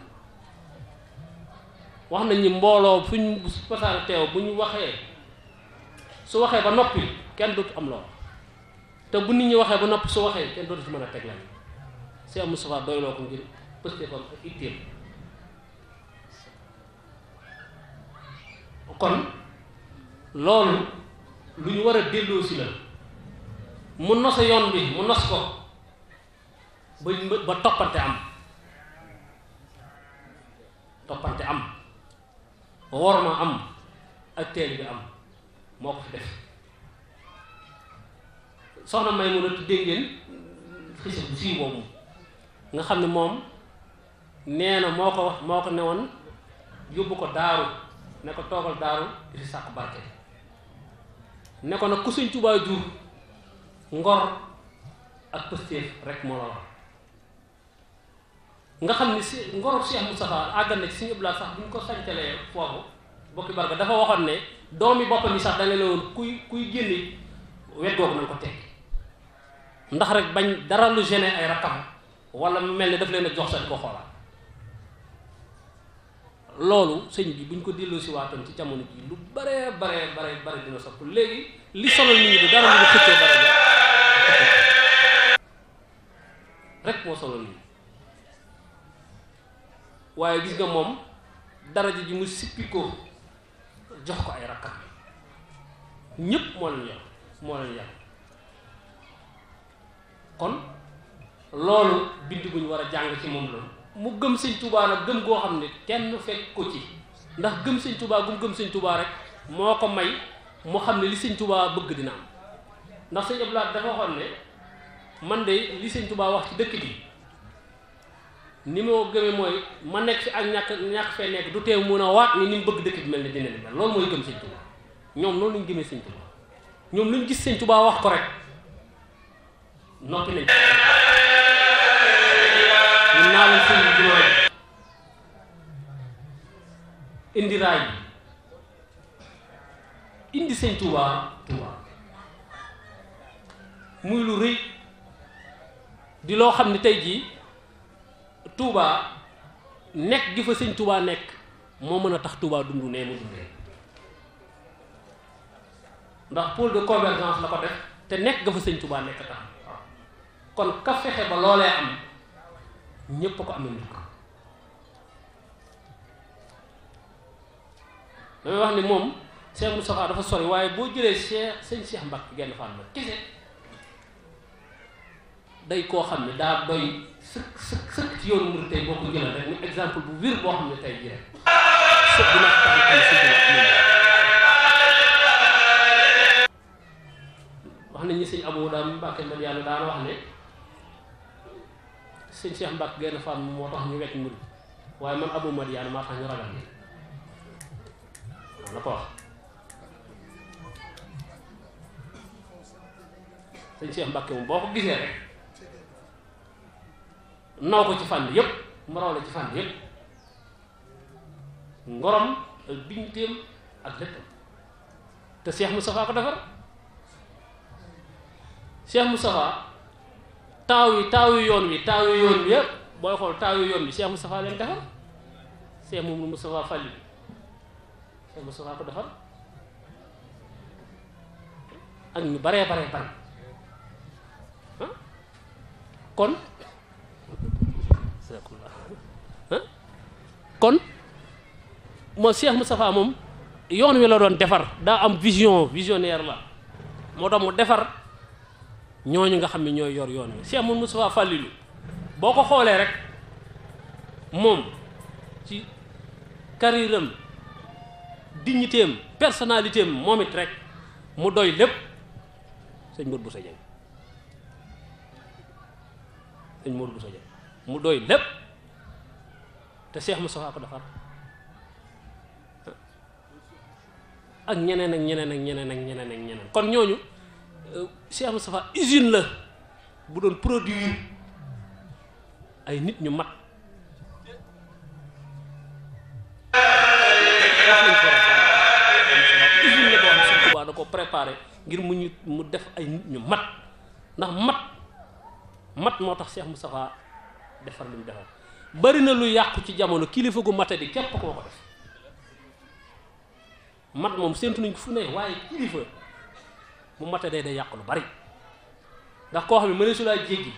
wax nañ ni mbooloo fuñ pasaare teew bu ñu waxee su waxee ba noppi kenn dootu am loo te bu nit ñi waxee ba noppi su waxee kenn dootu ci mën a teg lan Cheikh Moustapha doyloo ko ngir pëstéefam ak itteem kon loolu lu ñu war a delloo si la mu nose yoon bi mu nos ko ba toppante am worma am ak teel bi am moo ko fi def soxna may mun a tuddee ngeen xisa bu fii boobu nga xam ne moom nee na moo ko newoon yóbbu ko daaru ne ko toogal daaru di fi sàkk barke ne ko nag ku Sëñ Tuubaa jur ngor ak pëstéef rek moo la war nga xam ni si ngoru Cheikh Moustapha àggal na ci Sëñ Abdou Lahad sax bu ñu ko sañcalee foofu bokki barka dafa waxoon ne doomi boppam yi sax danga la woon kuy génne wet googu nañ ko tekki ndax rek bañ dara lu gêné ay rakkam wala mu mel ne daf leen a jox sa di ko xoolaat loolu sëñ bi buñ ko delloo si waatoon ci jamono ji lu bare dina sopp léegi li sonal nit ñi bi dara lu xëccoo dara rek moo sonal nit ñi waaye gis nga moom daraja ji mu sippi ko jox ko ay rakkam ñépp moo leen yar kon loolu bind bu ñu war a jàng ci moom la mu gëm Sëñ Tuubaa nag gëm goo xam ne kenn fekk ko ci ndax gëm Sëñ Tuubaa gëm Sëñ Tuubaa rek moo ko may mu xam ne li Sëñ Tuubaa bëgg dina am ndax Sëñ Abdou Lahad dafa waxoon ne man de li Sëñ Tuubaa wax ci dëkk bi ni ma gëmee mooy ma nekk fi ak ñàkk fee nekk du teew mun a waat ni mu bëgg dëkk bi mel ne dina ni mel loolu mooy gëm Sëñ Tuubaa ñoom noonu lañ gëmee Sëñ Tuubaa ñoom luñ gis Sëñ Tuubaa wax ko rek noppi nañ ñun naa leen sëñ jumaa ji indi raay bi indi Sëñ Tuubaa muy lu rëy di loo xam ne tey jii Touba nekk gi fa Sëñ Touba nekk moo mën a tax Touba dund nee mu dundee ndax pôle de convergence la ko def te nekk ga fa Sëñ Touba nekk tax kon ka fexe ba loolee am ñépp a ko amee nit ko damay wax ni moom Cheikh Moustapha dafa sori waaye boo jëlee sëñ Cheikh Mbacke genn fan la kese day koo xam ne daa doy sëkk ci yoonu murid tey boo ko jëlee rek ni exemple bu wér boo xam ne tey jii rek sëkk dina tax am wax nañ ni sëñ Abou daam Mbacke Madiane daana wax ne sëñ Cheikh Mbacke genn fan moo tax ñu wekk murid waaye man Abou Madiane maa tax ñu ragal ni la ko wax sëñ Cheikh Mbacke moom boo ko gisee rek naw ko ci fànn yépp mu raw la ci fànn yépp ngorom ak dignitéem ak léppam te Cheikh Moustapha ko defar Cheikh Moustapha taaw yi yoon wi yépp booy xool taaw yi yoon bi Cheikh Moustapha leen defar Cheikh moom Moustapha Fallil Cheikh Moustapha ko defar ak ñu bare kon moo Cheikh Moustapha moom yoon wi la doon defar daa am visionnaire la moo tax mu defar ñooñu nga xam ne ñooy yor yoon wi Cheikh Moustapha Fallilou boo ko xoolee rek moom ci carrière am dignité am personnalité am moom it rek mu doy lépp sëñ Modou Bousso Dieng mu doy lépp te Cheikh Moustapha ko defar ak ñeneen kon ñooñu Cheikh Moustapha usine la bu doon produire ay nit ñu mat usine la boo xam Sëñ Tuubaa da ko préparé ngir mu def ay nit ñu mat ndax mat moo tax Cheikh Moustapha defar li mu defar bari na lu yàqu ci jamono kilifa gu mate di képp koo ko def mat moom séntu nañ ko fu ne waaye kilifa mu mate day yàq lu bari ndax koo xam ne mëne su laa jéggi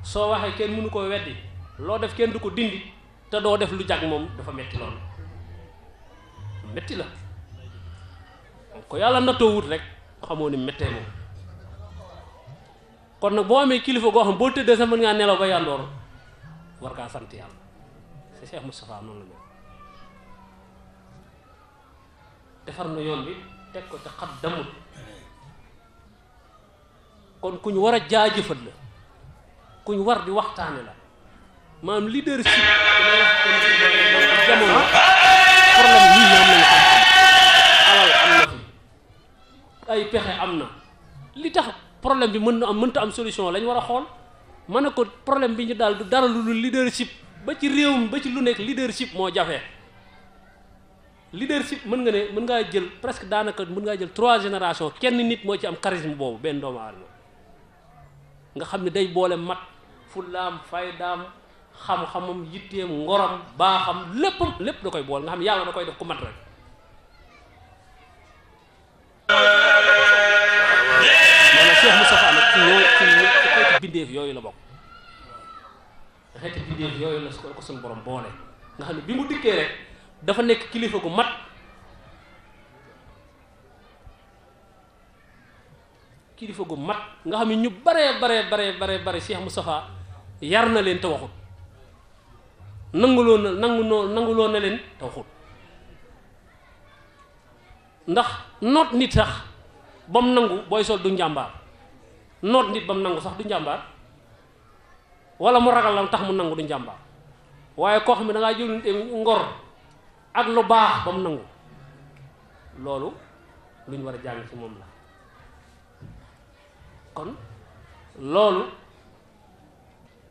soo waxee kenn mënu koo weddi loo def kenn du ko dindi te doo def lu jag moom dafa metti loolu metti la ko yàlla nattoo wut rek xamoo ni mettee moom kon nag boo amee kilifa goo xam boo tëddee sax mën ngaa nelaw ba yàndoor war ngaa sant yàlla c'est Cheikh Moustapha noonu la mel defar na yoon bi teg ko te xat damut kon ku ñu war a jaajëfal la ku ñu war di waxtaane la maanaam leadership jamono problème yii ñoom lañu xam alal am na fi ay pexe am na li tax problème bi mënta am solution lañ war a xool ma ne ko problème bi ñu daal du dara lu leadership ba ci réew mi ba ci lu nekk leadership moo jafe leadership mën ngaa jël presque daanaka mën ngaa jël 3 générations kenn nit moo ci am charisme boobu benn doomu aadama nga xam ne day boole mat fullaam faydaam xam-xamam yitteem ngoram baaxam lépp da koy boole nga xam ne yàlla da koy def ku mat rek maanaam Cheikh Moustapha nag ci xeeti bindeef yooyu la bokk xeeti bindeef yooyu la ko suñu borom boole nga xam ne bi mu dikkee rek dafa nekk kilifa gu mat nga xam ne ñu bare Cheikh Moustapha yar na leen te waxut nanguloo na leen te waxut ndax noot nit sax ba mu nangu booy sol du njàmbaar noot nit ba mu nangu sax du njàmbaar wala mu ragal la tax mu nangu du njàmbaar waaye koo xam ne da ngaa jël ngor ak lu baax ba mu nangu loolu lu ñu war a jàng ci moom la kon loolu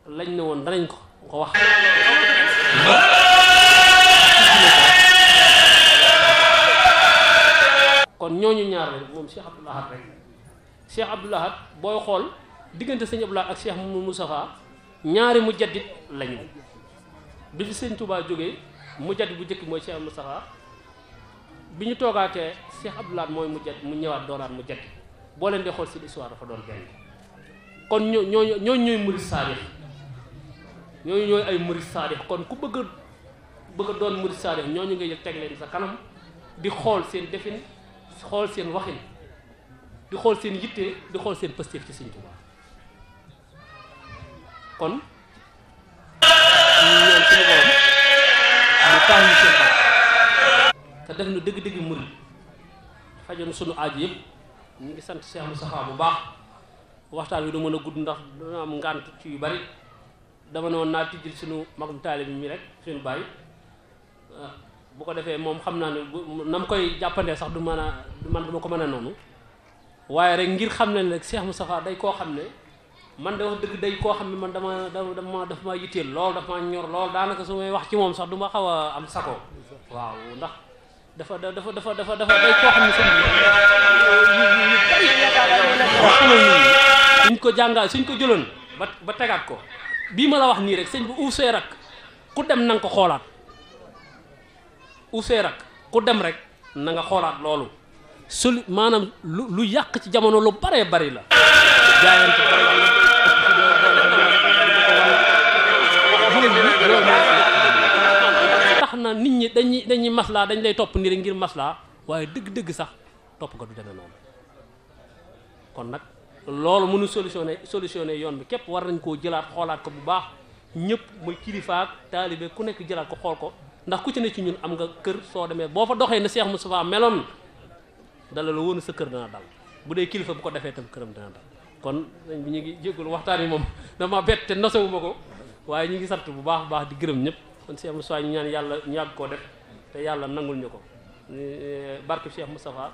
lañ ne woon danañ ko wax kon ñooñu ñaar la moom Cheikh Abdoul Ahad rek Cheikh Abdoul Ahad booy xool diggante sëñ Abdoul Ahad ak Cheikh Moustapha ñaari mujaddid lañu bi fi sëñ Touba jógee mujaddid bu njëkk mooy Cheikh Moustapha bi ñu toogaatee Cheikh Abdoul Ahad mooy mujaddid mu ñëwaat doonaat mujaddid boo leen di xool ci histoire dafa doon benn kon ñooñu ñooy murid saadix ñooñu ñooy ay murid saadix kon ku bëgg a doon murid saadix ñooñu ngay jël teg leen sa kanam di xool seen defin xool seen waxin di xool seen yitte di xool seen pëstéef ci Sëñ Tuubaa kon ñoom suñu borom mu tànn seen bopp te def na dëgg-dëgg murid fajoon sunu aaju yëpp ñu ngi sant Cheikh Moustapha bu baax waxtaan wi du mën a gudd ndax dana am ngànt ci yu bari dama ne woon naa tijjil suñu magum taalibe mi rek suñu bàyyi bu ko defee moom xam naa ne na mu koy jàppandee sax du mën a man duma ko mën a noonu waaye rek ngir xam ne nag Cheikh Moustapha day koo xam ne man de wax dëgg day koo xam ne man dafa ma yitteel lool dafa ma ñor lool daanaka su may wax ci moom sax du ma xaw a am sago waaw ndax dafa day koo xam ne sëñ suñ ko jàngal suñ ko jëloon ba tegaat ko bii ma la wax nii rek sëñ bu uusee rak ku dem na nga ko xoolaat uusee rak ku dem rek na nga xoolaat loolu maanaam lu yàq ci jamono lu baree bari la jaayante tax na nit ñi dañuy maslaa dañ lay topp nii rek ngir maslaa waaye dëgg-dëgg sax topp ko du demee noonu kon nag loolu mënu solutionné yoon bi képp war nañ koo jëlaat xoolaat ko bu baax ñëpp muy kilifaak taalibe ku nekk jëlaat ko xool ko ndax ku ci ne ci ñun am nga kër soo demee boo fa doxee na Cheikh Moustapha meloon dala la woon sa kër dana dal bu dee kilifa bu ko defee tam këram dana dal kon dañ bi ñu ngi jéggul waxtaan yi moom dama bett te nosewuma ko waaye ñu ngi sant bu baax di gërëm ñëpp kon Cheikh Moustapha ñu ñaan yàlla ñu yàgg koo def te yàlla nangul ñu ko barke Cheikh Moustapha